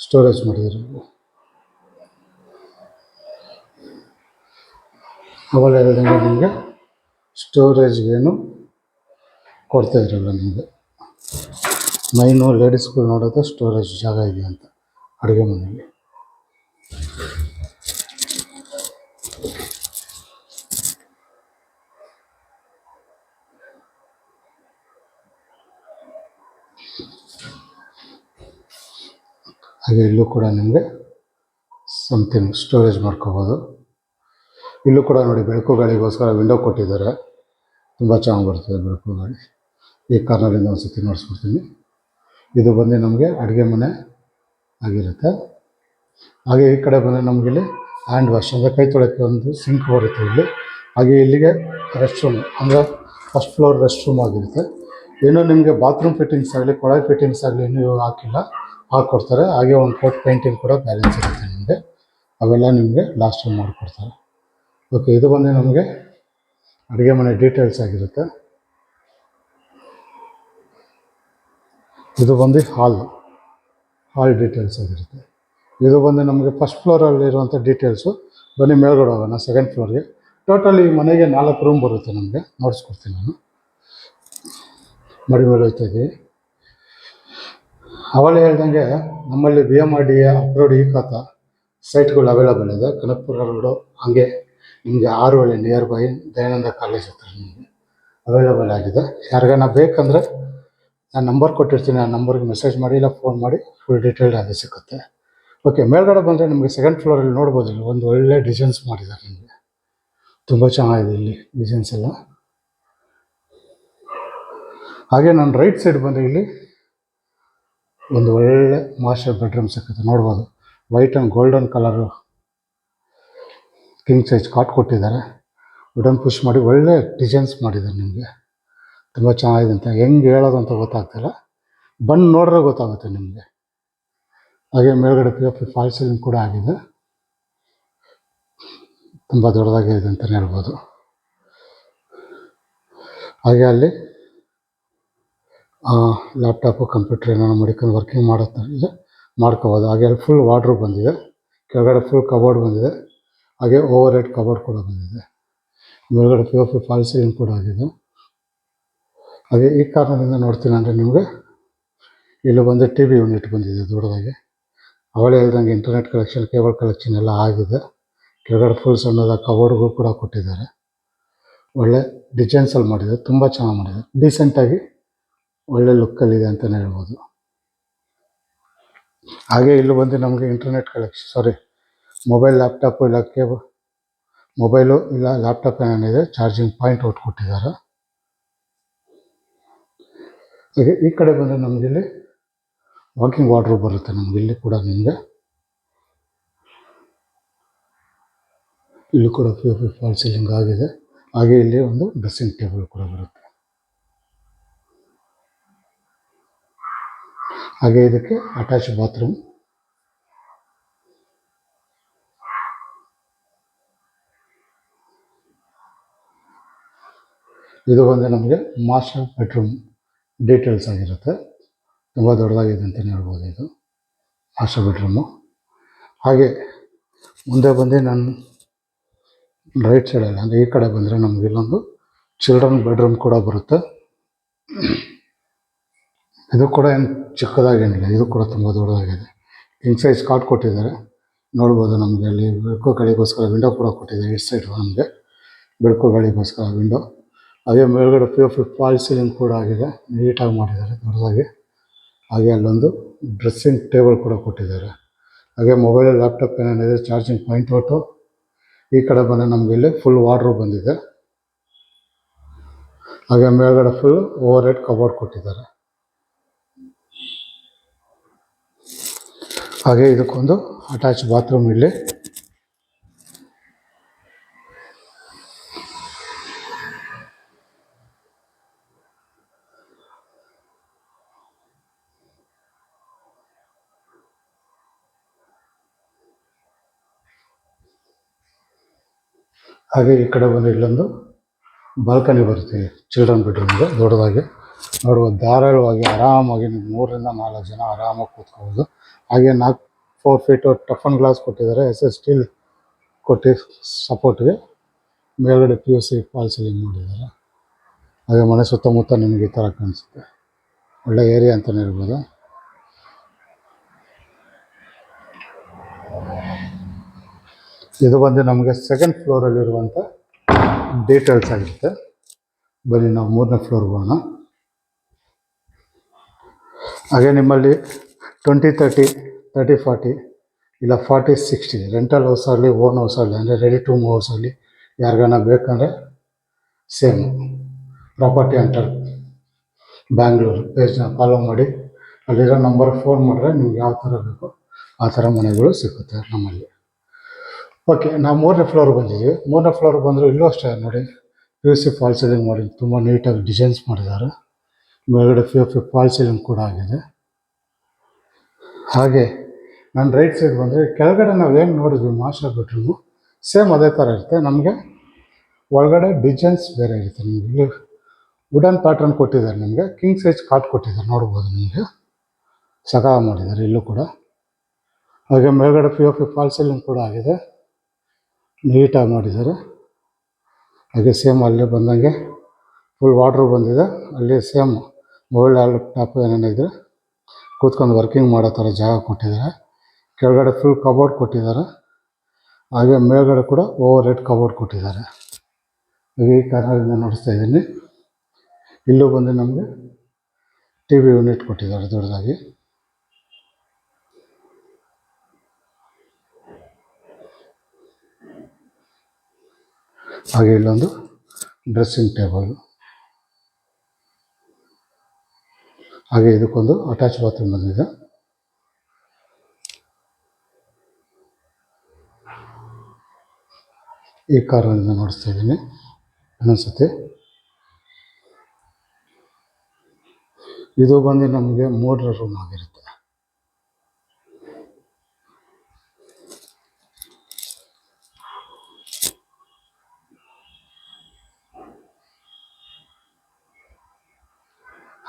ಸ್ಟೋರೇಜ್ ಮಾಡಿದ್ದಾರೆ. ಆಮೇಲೆ ಹೇಳಿದಂಗೆ ನಿಮಗೆ ಸ್ಟೋರೇಜ್ಗೇನು ಕೊಡ್ತಾ ಇರಲ್ಲ ನಿಮಗೆ. ಮೈನು ಲೇಡೀಸ್ಗಳು ನೋಡೋದು ಸ್ಟೋರೇಜ್ ಜಾಗ ಇದೆ ಅಂತ ಅಡುಗೆ ಮನೆಯಲ್ಲಿ. ಹಾಗೆ ಇಲ್ಲೂ ಕೂಡ ನಿಮಗೆ ಸಮಥಿಂಗ್ ಸ್ಟೋರೇಜ್ ಮಾಡ್ಕೋಬೋದು. ಇಲ್ಲೂ ಕೂಡ ನೋಡಿ ಬೆಳಕು ಗಾಳಿಗೋಸ್ಕರ ವಿಂಡೋ ಕೊಟ್ಟಿದ್ದಾರೆ, ತುಂಬ ಚೆನ್ನಾಗಿ ಬರ್ತದೆ ಬೆಳಕು ಗಾಳಿ. ಈ ಕಾರ್ನರಿಂದ ಒಂದು ಸತಿ ನೋಡಿಸ್ಬಿಡ್ತೀನಿ. ಇದು ಬಂದು ನಮಗೆ ಅಡುಗೆ ಮನೆ ಆಗಿರುತ್ತೆ. ಹಾಗೆ ಈ ಕಡೆ ಬಂದರೆ ನಮಗಿಲ್ಲಿ ಹ್ಯಾಂಡ್ ವಾಶ್ ಅಂದರೆ ಕೈ ತೊಳೆಯೋಕ್ಕೆ ಒಂದು ಸಿಂಕ್ ಬರುತ್ತೆ ಇಲ್ಲಿ. ಹಾಗೆ ಇಲ್ಲಿಗೆ ರೆಸ್ಟ್ ರೂಮ್ ಅಂದರೆ ಫಸ್ಟ್ ಫ್ಲೋರ್ ರೆಸ್ಟ್ ರೂಮ್ ಆಗಿರುತ್ತೆ. ಏನೋ ನಿಮಗೆ ಬಾತ್ರೂಮ್ ಫಿಟ್ಟಿಂಗ್ಸ್ ಆಗಲಿ ಕೊಳಾಯಿ ಫಿಟ್ಟಿಂಗ್ಸ್ ಆಗಲಿ ಇನ್ನೂ ಹಾಕಿಲ್ಲ, ಹಾಕ್ಕೊಡ್ತಾರೆ. ಹಾಗೆ ಒಂದು ಕೋಟ್ ಪೇಂಟಿಂಗ್ ಕೂಡ ಬ್ಯಾಲೆನ್ಸ್ ಇರುತ್ತೆ ನಿಮಗೆ, ಅವೆಲ್ಲ ನಿಮಗೆ ಲಾಸ್ಟಲ್ಲಿ ಮಾಡಿಕೊಡ್ತಾರೆ. ಓಕೆ, ಇದು ಬಂದು ನಮಗೆ ಅಡುಗೆ ಮನೆ ಡೀಟೇಲ್ಸ್ ಆಗಿರುತ್ತೆ. ಇದು ಬಂದು ಹಾಲ್ ಡೀಟೇಲ್ಸ್ ಆಗಿರುತ್ತೆ. ಇದು ಬಂದು ನಮಗೆ ಫಸ್ಟ್ ಫ್ಲೋರಲ್ಲಿರುವಂಥ ಡೀಟೇಲ್ಸು. ಬನ್ನಿ ಮೇಲ್ಗಡೆ ಹೋಗೋಣ, ಸೆಕೆಂಡ್ ಫ್ಲೋರ್ಗೆ. ಟೋಟಲ್ ಈ ಮನೆಗೆ 4 ರೂಮ್ ಬರುತ್ತೆ ನಮಗೆ, ನೋಡಿಸ್ಕೊಡ್ತೀನಿ ನಾನು. ಮಾಡಿ ಹೋಗ್ತಾಯಿದ್ದೀವಿ. ಅವಳೇ ಹೇಳ್ದಂಗೆ ನಮ್ಮಲ್ಲಿ BMRDA ಅಪ್ರೂವ್ಡ್ ಈ ಖಾತಾ ಸೈಟ್ಗಳು ಅವೈಲೇಬಲ್ ಇದೆ. ಕನಕಪುರ ರೋಡು, ಹಾಗೆ ನಿಮಗೆ ಆರುವಳ್ಳಿ ನಿಯರ್ ಬೈ ದಯಾನಂದ ಕಾಲೇಜ್ ಹತ್ರ ನಿಮಗೆ ಅವೈಲೇಬಲ್ ಆಗಿದೆ. ಯಾರಿಗಾನ ಬೇಕಂದರೆ ನಾನು ನಂಬರ್ ಕೊಟ್ಟಿರ್ತೀನಿ, ಆ ನಂಬರ್ಗೆ ಮೆಸೇಜ್ ಮಾಡಿ ಇಲ್ಲ ಫೋನ್ ಮಾಡಿ, ಫುಲ್ ಡೀಟೇಲ್ಡ್ ಅದೇ ಸಿಗುತ್ತೆ. ಓಕೆ, ಮೇಲ್ಗಡೆ ಬಂದರೆ ನಿಮಗೆ ಸೆಕೆಂಡ್ ಫ್ಲೋರಲ್ಲಿ ನೋಡ್ಬೋದು, ಇಲ್ಲಿ ಒಂದು ಒಳ್ಳೆ ಡಿಸೈನ್ಸ್ ಮಾಡಿದ್ದಾರೆ ನಿಮಗೆ. ತುಂಬ ಚೆನ್ನಾಗಿದೆ ಇಲ್ಲಿ ಡಿಸೈನ್ಸ್ ಎಲ್ಲ. ಹಾಗೆ ನಾನು ರೈಟ್ ಸೈಡ್ ಬಂದರೆ ಇಲ್ಲಿ ಒಂದು ಒಳ್ಳೆ ಮಾಸ್ಟರ್ ಬೆಡ್ರೂಮ್ ಸಿಗುತ್ತೆ, ನೋಡ್ಬೋದು. White and golden colour king size cot ಕೊಟ್ಟಿದ್ದಾರೆ. ವುಡನ್ ಪುಷ್ ಮಾಡಿ ಒಳ್ಳೆ ಡಿಸೈನ್ಸ್ ಮಾಡಿದ್ದಾರೆ ನಿಮಗೆ. ತುಂಬ ಚೆನ್ನಾಗಿದೆ ಅಂತ ಹೆಂಗೆ ಹೇಳೋದು ಅಂತ ಗೊತ್ತಾಗ್ತಿಲ್ಲ, ಬಂದು ನೋಡ್ರೆ ಗೊತ್ತಾಗುತ್ತೆ ನಿಮಗೆ. ಹಾಗೆ ಮೇಲ್ಗಡೆ POP ಫಾಲ್ ಸೀಲಿಂಗ್ ಕೂಡ ಆಗಿದೆ, ತುಂಬ ದೊಡ್ಡದಾಗಿದೆ ಅಂತಲೇ ಹೇಳ್ಬೋದು. ಹಾಗೆ ಅಲ್ಲಿ ಲ್ಯಾಪ್ಟಾಪು ಕಂಪ್ಯೂಟರ್ ಏನಾರು ಮಡಿಕೊಂಡು ವರ್ಕಿಂಗ್ ಮಾಡೋದು ಮಾಡ್ಕೋಬೋದು. ಹಾಗೆ ಅಲ್ಲಿ ಫುಲ್ ವಾರ್ಡ್ರೋಬ್ ಬಂದಿದೆ, ಕೆಳಗಡೆ ಫುಲ್ ಕಬೋರ್ಡ್ ಬಂದಿದೆ. ಹಾಗೆ ಓವರ್ ಹೆಡ್ ಕಬೋರ್ಡ್ ಕೂಡ ಬಂದಿದೆ. ಮೇಲ್ಗಡೆ POP ಫಾಲ್ ಸೀಲಿಂಗ್ ಕೂಡ ಆಗಿದೆ. ಹಾಗೆ ಈ ಕಾರ್ನರಿಂದ ನೋಡ್ತೀನಿ ಅಂದರೆ ನಿಮಗೆ ಇಲ್ಲಿ ಬಂದು TV ಯೂನಿಟ್ ಬಂದಿದೆ ದೊಡ್ಡದಾಗಿ. ಅವಳೇ ಹೇಳ್ದಂಗೆ ಇಂಟರ್ನೆಟ್ ಕಲೆಕ್ಷನ್, ಕೇಬಲ್ ಕಲೆಕ್ಷನ್ ಎಲ್ಲ ಆಗಿದೆ. ಕೆಳಗಡೆ ಫುಲ್ ಸಣ್ಣದ ಕಬೋರ್ಡ್ಗಳು ಕೂಡ ಕೊಟ್ಟಿದ್ದಾರೆ. ಒಳ್ಳೆ ಡಿಸೈನ್ಸಲ್ಲಿ ಮಾಡಿದ್ದಾರೆ, ತುಂಬ ಚೆನ್ನಾಗಿ ಮಾಡಿದ್ದಾರೆ. ಡೀಸೆಂಟಾಗಿ ಒಳ್ಳೆ ಲುಕ್ಕಲ್ಲಿದೆ ಅಂತಲೇ ಹೇಳ್ಬೋದು. ಹಾಗೆ ಇಲ್ಲಿ ಬಂದು ನಮಗೆ ಇಂಟರ್ನೆಟ್ ಕಲೆಕ್ಷನ್ ಮೊಬೈಲ್ ಲ್ಯಾಪ್ಟಾಪು ಇಲ್ಲ ಮೊಬೈಲು ಇಲ್ಲ ಲ್ಯಾಪ್ಟಾಪ್ ಏನೇನಿದೆ ಚಾರ್ಜಿಂಗ್ ಪಾಯಿಂಟ್ ಔಟ್ ಕೊಟ್ಟಿದ್ದಾರೆ. ಹಾಗೆ ಈ ಕಡೆ ಬಂದರೆ ನಮಗಿಲ್ಲಿ ವಾಕಿಂಗ್ ವಾರ್ಡ್ರೋಬ್ ಬರುತ್ತೆ ನಮಗಿಲ್ಲಿ ಕೂಡ. ನಿಮಗೆ ಇಲ್ಲಿ ಕೂಡ POP ಫಾಲ್ ಸೀಲಿಂಗ್ ಆಗಿದೆ. ಹಾಗೆ ಇಲ್ಲಿ ಒಂದು ಡ್ರೆಸ್ಸಿಂಗ್ ಟೇಬಲ್ ಕೂಡ ಬರುತ್ತೆ. ಹಾಗೆ ಇದಕ್ಕೆ ಅಟ್ಯಾಚ್ ಬಾತ್ರೂಮ್. ಇದು ಬಂದು ನಮಗೆ ಮಾಸ್ಟರ್ ಬೆಡ್ರೂಮ್ ಡೀಟೇಲ್ಸ್ ಆಗಿರುತ್ತೆ. ತುಂಬ ದೊಡ್ಡದಾಗಿದೆ ಅಂತಲೇ ಹೇಳ್ಬೋದು ಇದು ಮಾಸ್ಟರ್ ಬೆಡ್ರೂಮು. ಹಾಗೆ ಮುಂದೆ ಬಂದು ನಾನು ರೈಟ್ ಸೈಡಲ್ಲಿ ಅಂದರೆ ಈ ಕಡೆ ಬಂದರೆ ನಮಗೆ ಇಲ್ಲೊಂದು ಚಿಲ್ಡ್ರನ್ ಬೆಡ್ರೂಮ್ ಕೂಡ ಬರುತ್ತೆ. ಇದು ಕೂಡ ಏನು ಚಿಕ್ಕದಾಗೇನಿಲ್ಲ, ಇದು ಕೂಡ ತುಂಬ ದೊಡ್ಡದಾಗಿದೆ. ಕಿಂಗ್ ಸೈಜ್ ಕಾಟ್ ಕೊಟ್ಟಿದ್ದಾರೆ, ನೋಡ್ಬೋದು. ನಮಗೆ ಅಲ್ಲಿ ಬೆಳಕು ಗಾಳಿಗೋಸ್ಕರ ವಿಂಡೋ ಕೂಡ ಕೊಟ್ಟಿದ್ದಾರೆ. ಈ ಸೈಡ್ ನಮಗೆ ಬೆಳಕು ಗಾಳಿಗೋಸ್ಕರ ವಿಂಡೋ. ಹಾಗೆ ಮೇಲ್ಗಡೆ POP ಫಾಲ್ ಸೀಲಿಂಗ್ ಕೂಡ ಆಗಿದೆ, ನೀಟಾಗಿ ಮಾಡಿದ್ದಾರೆ ದೊಡ್ಡದಾಗಿ. ಹಾಗೆ ಅಲ್ಲೊಂದು ಡ್ರೆಸ್ಸಿಂಗ್ ಟೇಬಲ್ ಕೂಡ ಕೊಟ್ಟಿದ್ದಾರೆ. ಹಾಗೆ ಮೊಬೈಲ್ ಲ್ಯಾಪ್ಟಾಪ್ ಏನೇನಿದೆ ಚಾರ್ಜಿಂಗ್ ಪಾಯಿಂಟ್ ಔಟು. ಈ ಕಡೆ ಬಂದರೆ ನಮಗೆ ಇಲ್ಲಿ ಫುಲ್ ವಾರ್ಡ್ರೋಬ್ ಬಂದಿದೆ. ಹಾಗೆ ಮೇಲ್ಗಡೆ ಫುಲ್ ಓವರ್ ಹೆಡ್ ಕಬೋರ್ಡ್ ಕೊಟ್ಟಿದ್ದಾರೆ. ಹಾಗೆ ಇದಕ್ಕೊಂದು ಅಟ್ಯಾಚ್ ಬಾತ್ರೂಮ್ ಇಲ್ಲಿ. ಹಾಗೆ ಈ ಕಡೆ ಬಂದು ಇಲ್ಲೊಂದು ಬಾಲ್ಕನಿ ಬರುತ್ತೆ ಚಿಲ್ಡ್ರನ್ ಬೆಡ್ರೂಮ್ಗೆ ದೊಡ್ಡದಾಗಿ. ನೋಡುವ ಧಾರಾಳವಾಗಿ ಆರಾಮಾಗಿ ನೀವು 3 ರಿಂದ 4 ಜನ ಆರಾಮಾಗಿ ಕೂತ್ಕೋಬೋದು. ಹಾಗೆ 4 ಫೀಟು ಟಫನ್ ಗ್ಲಾಸ್ ಕೊಟ್ಟಿದ್ದಾರೆ, SS ಸ್ಟೀಲ್ ಕೊಟ್ಟು ಸಪೋರ್ಟ್ಗೆ. ಮೇಲ್ಗಡೆ POC ಫಾಲ್ ಸೀಲಿಂಗ್ ಮಾಡಿದ್ದಾರೆ. ಹಾಗೆ ಮನೆ ಸುತ್ತಮುತ್ತ ನಿಮಗೆ ಈ ಥರ ಕಾಣಿಸುತ್ತೆ. ಒಳ್ಳೆ ಏರಿಯಾ ಅಂತಲೇ ಹೇಳ್ಬೋದು. ಇದು ಬಂದು ನಮಗೆ ಸೆಕೆಂಡ್ ಫ್ಲೋರಲ್ಲಿರುವಂಥ ಡೀಟೇಲ್ಸ್ ಆಗಿರುತ್ತೆ. ಬನ್ನಿ ನಾವು 3ನೇ ಫ್ಲೋರ್ಗೆ ಹೋಗೋಣ. ಹಾಗೆ ನಿಮ್ಮಲ್ಲಿ 20-30, 30-40 ಇಲ್ಲ 40-60 ರೆಂಟಲ್ ಹೌಸ್ ಆಗಲಿ ಓನ್ ಹೌಸ್ ಆಗಲಿ ಅಂದರೆ ರೆಡಿ ಟು ಮೂವ್ ಹೌಸ್ ಆಗಲಿ ಯಾರಿಗಾನ ಬೇಕಂದರೆ ಸೇಮ್ ಪ್ರಾಪರ್ಟಿ ಅಂಟರ್ ಬ್ಯಾಂಗ್ಳೂರು ಪೇಜ್ನ ಫಾಲೋ ಮಾಡಿ ಅಲ್ಲಿರೋ ನಂಬರ್ ಫೋನ್ ಮಾಡಿದ್ರೆ ನಿಮ್ಗೆ ಯಾವ ಥರ ಬೇಕೋ ಆ ಥರ ಮನೆಗಳು ಸಿಗುತ್ತೆ ನಮ್ಮಲ್ಲಿ. ಓಕೆ, ನಾವು 3ನೇ ಫ್ಲೋರ್ ಬಂದಿದ್ದೀವಿ. 3ನೇ ಫ್ಲೋರ್ ಬಂದರೂ ಇಲ್ಲೂ ಅಷ್ಟೇ ನೋಡಿ, P U C fall ceiling ಮಾಡಿ ತುಂಬ ನೀಟಾಗಿ ಡಿಸೈನ್ಸ್ ಮಾಡಿದ್ದಾರೆ. ಮೇಲ್ಗಡೆ P U P fall ceiling ಕೂಡ ಆಗಿದೆ. ಹಾಗೆ ನಾನು ರೈಟ್ ಸೈಡ್ ಬಂದರೆ ಕೆಳಗಡೆ ನಾವೇನು ನೋಡಿದ್ವಿ ಮಾಸ್ಟರ್ ಬೆಡ್ರೂಮು ಸೇಮ್ ಅದೇ ಥರ ಇರುತ್ತೆ. ನಮಗೆ ಒಳಗಡೆ ಡಿಸೈನ್ಸ್ ಬೇರೆ ಇರುತ್ತೆ. ನಿಮಗೆ ಇಲ್ಲಿ ವುಡನ್ ಪ್ಯಾಟ್ರನ್ ಕೊಟ್ಟಿದ್ದಾರೆ, ನಿಮಗೆ ಕಿಂಗ್ ಸೈಜ್ ಕಾಟ್ ಕೊಟ್ಟಿದ್ದಾರೆ, ನೋಡ್ಬೋದು ನಿಮಗೆ ಸಗಾ ಮಾಡಿದ್ದಾರೆ ಇಲ್ಲೂ ಕೂಡ. ಹಾಗೆ ಮೇಲ್ಗಡೆ P U P fall ceiling ಕೂಡ ಆಗಿದೆ, ನೀಟಾಗಿ ಮಾಡಿದ್ದಾರೆ. ಹಾಗೆ ಸೇಮ್ ಅಲ್ಲೇ ಬಂದಂಗೆ ಫುಲ್ ವಾಟ್ರು ಬಂದಿದೆ. ಅಲ್ಲಿ ಸೇಮ್ ಮೊಬೈಲ್ ಲ್ಯಾಪ್ಟಾಪ್ ಏನೇನಿದ್ರೆ ಕೂತ್ಕೊಂಡು ವರ್ಕಿಂಗ್ ಮಾಡೋ ಥರ ಜಾಗ ಕೊಟ್ಟಿದ್ದಾರೆ. ಕೆಳಗಡೆ ಫುಲ್ ಕಬೋರ್ಡ್ ಕೊಟ್ಟಿದ್ದಾರೆ. ಹಾಗೆ ಮೇಲ್ಗಡೆ ಕೂಡ ಓವರ್ ಹೆಡ್ ಕಬೋರ್ಡ್ ಕೊಟ್ಟಿದ್ದಾರೆ. ಈ ಕಾರ್ನರಿಂದ ನೋಡಿಸ್ತಾ ಇದ್ದೀನಿ. ಇಲ್ಲೂ ಬಂದು ನಮಗೆ ಟಿ ವಿ ಯೂನಿಟ್ ಕೊಟ್ಟಿದ್ದಾರೆ ದೊಡ್ಡದಾಗಿ. ಹಾಗೆ ಇಲ್ಲೊಂದು ಡ್ರೆಸ್ಸಿಂಗ್ ಟೇಬಲ್, ಹಾಗೆ ಇದಕ್ಕೊಂದು ಅಟ್ಯಾಚ್ ಬಾತ್ರೂಮ್ ಬಂದಿದೆ. ಈ ಕಾರ್ನರಿಂದ ನೋಡಿಸ್ತಾ ಇದ್ದೀನಿ ಇನ್ನೊಂದ್ಸತಿ. ಇದು ಬಂದು ನಮಗೆ 3ರ ರೂಮ್ ಆಗಿರುತ್ತೆ.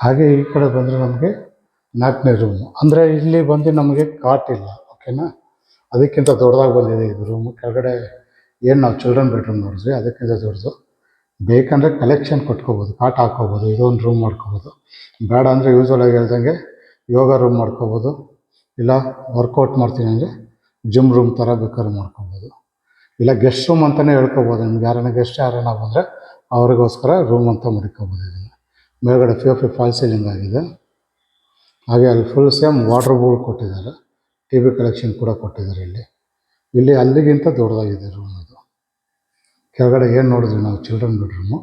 ಹಾಗೆ ಈ ಕಡೆ ಬಂದರೆ ನಮಗೆ 4ನೇ ರೂಮು. ಅಂದರೆ ಇಲ್ಲಿ ಬಂದು ನಮಗೆ ಕಾಟ್ ಇಲ್ಲ, ಓಕೆನಾ, ಅದಕ್ಕಿಂತ ದೊಡ್ಡದಾಗಿ ಬಂದಿದೆ ಇದು ರೂಮು. ಕೆಳಗಡೆ ಏನು ನಾವು ಚಿಲ್ಡ್ರನ್ ಬೆಡ್ರೂಮ್ ನೋಡಿದ್ವಿ ಅದಕ್ಕಿಂತ ದೊಡ್ಡದು. ಬೇಕಂದರೆ ಕಲೆಕ್ಷನ್ ಕೊಟ್ಕೋಬೋದು, ಕಾಟ್ ಹಾಕ್ಕೋಬೋದು, ಇದೊಂದು ರೂಮ್ ಮಾಡ್ಕೋಬೋದು. ಬೇಡ ಅಂದರೆ ಯೂಸ್ವಲಾಗಿ ಹೇಳ್ದಂಗೆ ಯೋಗ ರೂಮ್ ಮಾಡ್ಕೋಬೋದು, ಇಲ್ಲ ವರ್ಕೌಟ್ ಮಾಡ್ತೀನಿ ಅಂದರೆ ಜಿಮ್ ರೂಮ್ ಥರ ಬೇಕಾದ್ರೂ ಮಾಡ್ಕೋಬೋದು, ಇಲ್ಲ ಗೆಸ್ಟ್ ರೂಮ್ ಅಂತಲೇ ಹೇಳ್ಕೊಬೋದು. ನಿಮ್ಗೆ ಯಾರನ್ನ ಗೆಸ್ಟ್ ಯಾರನ್ನ ಬಂದರೆ ಅವ್ರಿಗೋಸ್ಕರ ರೂಮ್ ಅಂತ ಮಾಡ್ಕೋಬೋದು. ಇದನ್ನು ಮೇಲ್ಗಡೆ P U P fall ceiling ಆಗಿದೆ. ಹಾಗೆ ಅಲ್ಲಿ ಫುಲ್ ಸೇಮ್ ವಾಟರ್ ಬೌಲ್ ಕೊಟ್ಟಿದ್ದಾರೆ, ಟಿ ವಿ ಕಲೆಕ್ಷನ್ ಕೂಡ ಕೊಟ್ಟಿದ್ದಾರೆ. ಇಲ್ಲಿ ಅಲ್ಲಿಗಿಂತ ದೊಡ್ಡದಾಗಿದೆ ರೂಮ್ ಇದು. ಕೆಳಗಡೆ ಏನು ನೋಡಿದ್ವಿ ನಾವು ಚಿಲ್ಡ್ರನ್ ಬೆಡ್ರೂಮು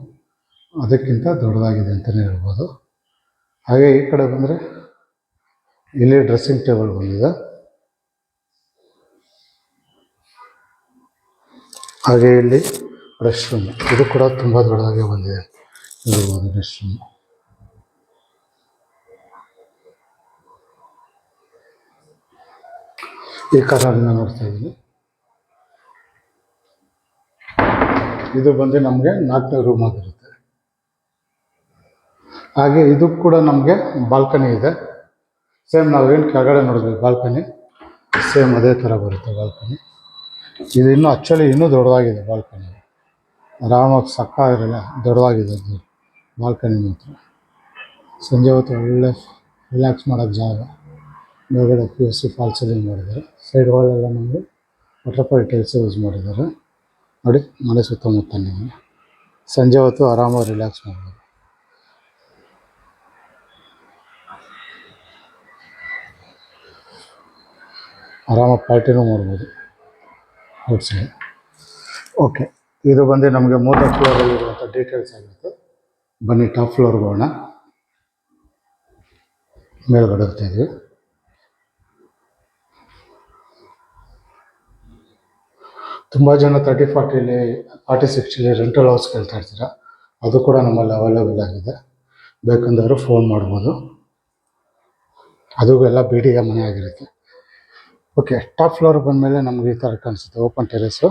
ಅದಕ್ಕಿಂತ ದೊಡ್ಡದಾಗಿದೆ ಅಂತಲೇ ಹೇಳ್ಬೋದು. ಹಾಗೆ ಈ ಕಡೆ ಬಂದರೆ ಇಲ್ಲಿ ಡ್ರೆಸ್ಸಿಂಗ್ ಟೇಬಲ್ ಬಂದಿದೆ. ಹಾಗೆ ಇಲ್ಲಿ ರೆಸ್ಟ್ ರೂಮ್, ಇದು ಕೂಡ ತುಂಬ ದೊಡ್ಡದಾಗಿ ಬಂದಿದೆ ಹೇಳ್ಬೋದು ರೆಸ್ಟ್ ರೂಮ್. ಈ ಕಾರ್ನರಿಂದ ನೋಡ್ತಾ ಇದ್ದೀನಿ. ಇದು ಬಂದು ನಮಗೆ 4ನೇ ರೂಮ್ ಆಗಿರುತ್ತೆ. ಹಾಗೆ ಇದು ಕೂಡ ನಮಗೆ ಬಾಲ್ಕನಿ ಇದೆ. ಸೇಮ್ ನಾವೇನು ಕೆಳಗಡೆ ನೋಡಿದ್ವಿ ಬಾಲ್ಕನಿ ಸೇಮ್ ಅದೇ ಥರ ಬರುತ್ತೆ ಬಾಲ್ಕನಿ. ಇದು ಇನ್ನೂ ಇನ್ನೂ ದೊಡ್ಡದಾಗಿದೆ ಬಾಲ್ಕನಿ, ಆರಾಮಾಗಿ ಸಕ್ಕಾಗಿರಲ್ಲ, ದೊಡ್ಡದಾಗಿದೆ ಅದು ಬಾಲ್ಕನಿ ಮಾತ್ರ. ಸಂಜೆ ಹೊತ್ತು ಒಳ್ಳೆ ರಿಲ್ಯಾಕ್ಸ್ ಮಾಡೋಕ್ಕೆ ಜಾಗ. ಮೇಲ್ಗಡೆ P U C fall ceiling ಮಾಡಿದ್ದಾರೆ. ಸೈಡ್ ವಾಲೆಲ್ಲ ನಮಗೆ ಬಟರ್ಫ್ಲೈ ಟೈಲ್ಸ್ ಯೂಸ್ ಮಾಡಿದ್ದಾರೆ. ನೋಡಿ ಮನೆ ಸುತ್ತಮುತ್ತ ನಿಮಗೆ ಸಂಜೆ ಹೊತ್ತು ಆರಾಮಾಗಿ ರಿಲ್ಯಾಕ್ಸ್ ಮಾಡ್ಬೋದು. ಆರಾಮಾಗಿ ಪಾರ್ಟಿನೂ ಮಾಡ್ಬೋದು ಔಟ್ಸೈಡ್. ಓಕೆ, ಇದು ಬಂದು ನಮಗೆ 3ನೇ ಫ್ಲೋರಲ್ಲಿರುವಂಥ ಡೀಟೇಲ್ಸ್ ಆಗಿರುತ್ತೆ. ಬನ್ನಿ ಟಾಪ್ ಫ್ಲೋರ್ಗೆ ಹೋಗೋಣ. ಮೇಲ್ಗಡೆ ಹೋಗ್ತಾಯಿದ್ವಿ. ತುಂಬ ಜನ 30-40 40-60 ರೆಂಟಲ್ ಹೌಸ್ ಕೇಳ್ತಾ ಇರ್ತೀರ, ಅದು ಕೂಡ ನಮ್ಮಲ್ಲಿ ಅವೈಲೇಬಲ್ ಆಗಿದೆ. ಬೇಕಂದವರು ಫೋನ್ ಮಾಡ್ಬೋದು. ಅದು ಎಲ್ಲ BDA ಮನೆ ಆಗಿರುತ್ತೆ. ಓಕೆ, ಟಾಪ್ ಫ್ಲೋರ್ ಬಂದಮೇಲೆ ನಮಗೆ ಈ ಥರ ಕಾಣಿಸುತ್ತೆ ಓಪನ್ ಟೆರೇಸು.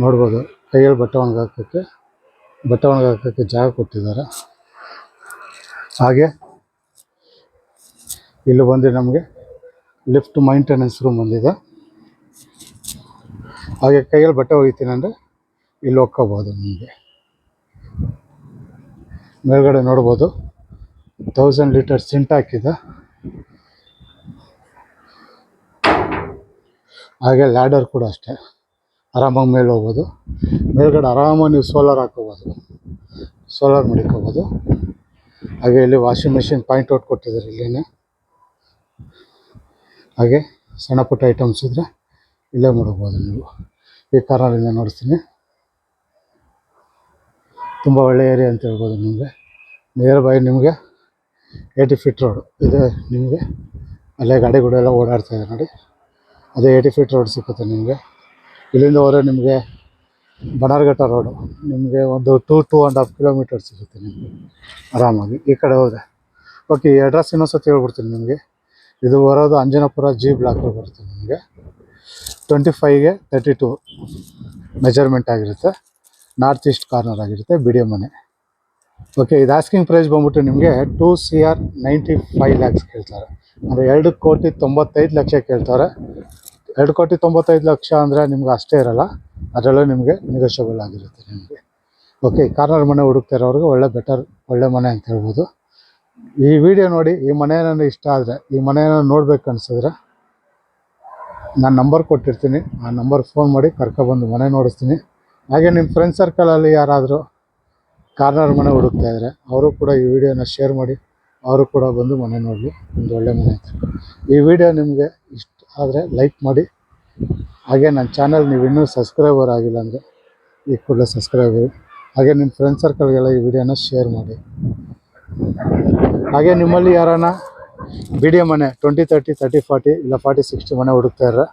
ನೋಡ್ಬೋದು, ಕೈಯಲ್ಲಿ ಬಟ್ಟೆ ಒಣಗಾಕೋಕ್ಕೆ ಜಾಗ ಕೊಟ್ಟಿದ್ದಾರೆ. ಹಾಗೆ ಇಲ್ಲಿ ಬಂದು ನಮಗೆ ಲಿಫ್ಟ್ ಮೈಂಟೆನೆನ್ಸ್ ರೂಮ್ ಬಂದಿದೆ. ಹಾಗೆ ಕೈಯಲ್ಲಿ ಬಟ್ಟೆ ಒಗಿತೀನಿ ಅಂದರೆ ಇಲ್ಲಿ ಹೋಗ್ಕೋಬೋದು. ನಿಮಗೆ ಮೇಲ್ಗಡೆ ನೋಡ್ಬೋದು 1000 ಲೀಟರ್ ಸಿಂಟ್ ಹಾಕಿದೆ. ಹಾಗೆ ಲ್ಯಾಡರ್ ಕೂಡ ಅಷ್ಟೇ, ಆರಾಮಾಗಿ ಮೇಲೆ ಹೋಗ್ಬೋದು. ಮೇಲ್ಗಡೆ ಆರಾಮಾಗಿ ನೀವು ಸೋಲಾರ್ ಹಾಕೋಬೋದು, ಸೋಲಾರ್ ಮಡಿಕೋಬೋದು. ಹಾಗೆ ಇಲ್ಲಿ ವಾಷಿಂಗ್ ಮೆಷಿನ್ ಪಾಯಿಂಟ್ ಔಟ್ ಕೊಟ್ಟಿದ್ದಾರೆ ಇಲ್ಲೇ. ಹಾಗೆ ಸಣ್ಣ ಪುಟ್ಟ ಐಟಮ್ಸ್ ಇದ್ದರೆ ಇಲ್ಲೇ ಮಾಡ್ಬೋದು ನೀವು. ಈ ಕಾರ್ನರಿಂದ ನೋಡ್ತೀನಿ. ತುಂಬ ಒಳ್ಳೆಯ ಏರಿಯಾ ಅಂತ ಹೇಳ್ಬೋದು. ನಿಮಗೆ ನಿಯರ್ ಬೈ ನಿಮಗೆ 80 ಫೀಟ್ ರೋಡು ಇದೆ ನಿಮಗೆ. ಅಲ್ಲೇ ಗಾಡಿಗಳೆಲ್ಲ ಓಡಾಡ್ತಾ ಇದೆ ನೋಡಿ. ಅದೇ 80 ಫೀಟ್ ರೋಡ್ ಸಿಕ್ಕುತ್ತೆ ನಿಮಗೆ. ಇಲ್ಲಿಂದ ಹೋದರೆ ನಿಮಗೆ ಬನಾರ್ಘಟ್ಟ ರೋಡು ನಿಮಗೆ ಒಂದು 2.5 ಕಿಲೋಮೀಟರ್ ಸಿಗುತ್ತೆ ನಿಮಗೆ ಆರಾಮಾಗಿ ಈ ಕಡೆ ಹೋದರೆ. ಓಕೆ, ಈ ಅಡ್ರೆಸ್ ಇನ್ನೊಂದ್ಸತಿ ಹೇಳ್ಬಿಡ್ತೀನಿ ನಿಮಗೆ. ಇದು ಬರೋದು ಅಂಜನಾಪುರ G ಬ್ಲಾಕ್ ಬರುತ್ತೆ ನಿಮಗೆ. 25ಗೆ 32 ಮೆಜರ್ಮೆಂಟ್ ಆಗಿರುತ್ತೆ. ನಾರ್ತ್ ಈಸ್ಟ್ ಕಾರ್ನರ್ ಆಗಿರುತ್ತೆ, ಬಿಡಿಯೋ ಮನೆ. ಓಕೆ, ಇದು ಆಸ್ಕಿಂಗ್ ಪ್ರೈಸ್ ಬಂದ್ಬಿಟ್ಟು ನಿಮಗೆ 2 CR 95 ಲ್ಯಾಕ್ಸ್ ಕೇಳ್ತಾರೆ. ಅಂದರೆ 2,95,00,000 ಕೇಳ್ತಾರೆ. 2,95,00,000 ಅಂದರೆ ನಿಮ್ಗೆ ಅಷ್ಟೇ ಇರೋಲ್ಲ, ಅದರಲ್ಲೂ ನಿಮಗೆ ನೆಗೋಷಿಯಬಲ್ ಆಗಿರುತ್ತೆ ನಿಮಗೆ. ಓಕೆ, ಕಾರ್ನರ್ ಮನೆ ಹುಡುಕ್ತಾ ಇರೋರಿಗೆ ಒಳ್ಳೆ ಮನೆ ಅಂತ ಹೇಳ್ಬೋದು. ಈ ವಿಡಿಯೋ ನೋಡಿ ಈ ಮನೆ ನನಗೆ ಇಷ್ಟ ಆದರೆ, ಈ ಮನೆಯನ್ನು ನೋಡ್ಬೇಕು ಅನಿಸಿದ್ರೆ ನಾನು ನಂಬರ್ ಕೊಟ್ಟಿರ್ತೀನಿ, ಆ ನಂಬರ್ ಫೋನ್ ಮಾಡಿ ಕರ್ಕೊಬಂದು ಮನೆ ನೋಡಿಸ್ತೀನಿ. ಹಾಗೆ ನಿಮ್ಮ ಫ್ರೆಂಡ್ ಸರ್ಕಲಲ್ಲಿ ಯಾರಾದರೂ ಕಾರ್ನರ್ ಮನೆ ಹುಡುಕ್ತಾ ಇದ್ದಾರೆ ಅವರು ಕೂಡ ಈ ವಿಡಿಯೋನ ಶೇರ್ ಮಾಡಿ, ಅವರು ಕೂಡ ಬಂದು ಮನೆ ನೋಡಲಿ, ಒಂದು ಒಳ್ಳೆ ಮನೆ ಅಂತ. ಈ ವಿಡಿಯೋ ನಿಮಗೆ ಇಷ್ಟ ಆದರೆ ಲೈಕ್ ಮಾಡಿ. ಹಾಗೆ ನನ್ನ ಚಾನಲ್ ನೀವು ಇನ್ನೂ ಸಬ್ಸ್ಕ್ರೈಬರ್ ಆಗಿಲ್ಲ ಅಂದರೆ ಈ ಕೂಡಲೇ ಸಬ್ಸ್ಕ್ರೈಬ್ ಆಗಿ. ಹಾಗೆ ನಿಮ್ಮ ಫ್ರೆಂಡ್ ಸರ್ಕಲ್ಗೆಲ್ಲ ಈ ವಿಡಿಯೋನ ಶೇರ್ ಮಾಡಿ. ಹಾಗೆ ನಿಮ್ಮಲ್ಲಿ ಯಾರಾನ BDO ಮನೆ 20, 30, 30, 40 ಇಲ್ಲ 40, 60 ಮನೆ ಹುಡುಕ್ತಾ ಇದ್ದಾರೆ,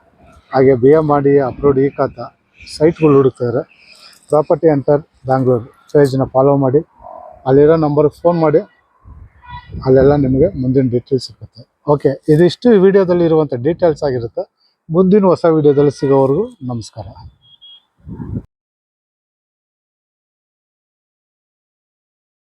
ಹಾಗೆ BMRD ಅಪ್ರೂವ್ಡ್ ಈ ಖಾತಾ ಸೈಟ್ಗಳು ಹುಡುಕ್ತಾ ಇದ್ದಾರೆ, ಪ್ರಾಪರ್ಟಿ ಅಂಟರ್ ಬ್ಯಾಂಗ್ಳೂರು ಪೇಜ್ನ ಫಾಲೋ ಮಾಡಿ, ಅಲ್ಲಿರೋ ನಂಬರ್ಗೆ ಫೋನ್ ಮಾಡಿ, ಅಲ್ಲೆಲ್ಲ ನಿಮಗೆ ಮುಂದಿನ ಡೀಟೇಲ್ಸ್ ಸಿಗುತ್ತೆ. ಓಕೆ, ಇದಿಷ್ಟು ಈ ವಿಡಿಯೋದಲ್ಲಿ ಇರುವಂಥ ಡೀಟೇಲ್ಸ್ ಆಗಿರುತ್ತೆ. ಮುಂದಿನ ಹೊಸ ವಿಡಿಯೋದಲ್ಲಿ ಸಿಗೋವರೆಗೂ ನಮಸ್ಕಾರ.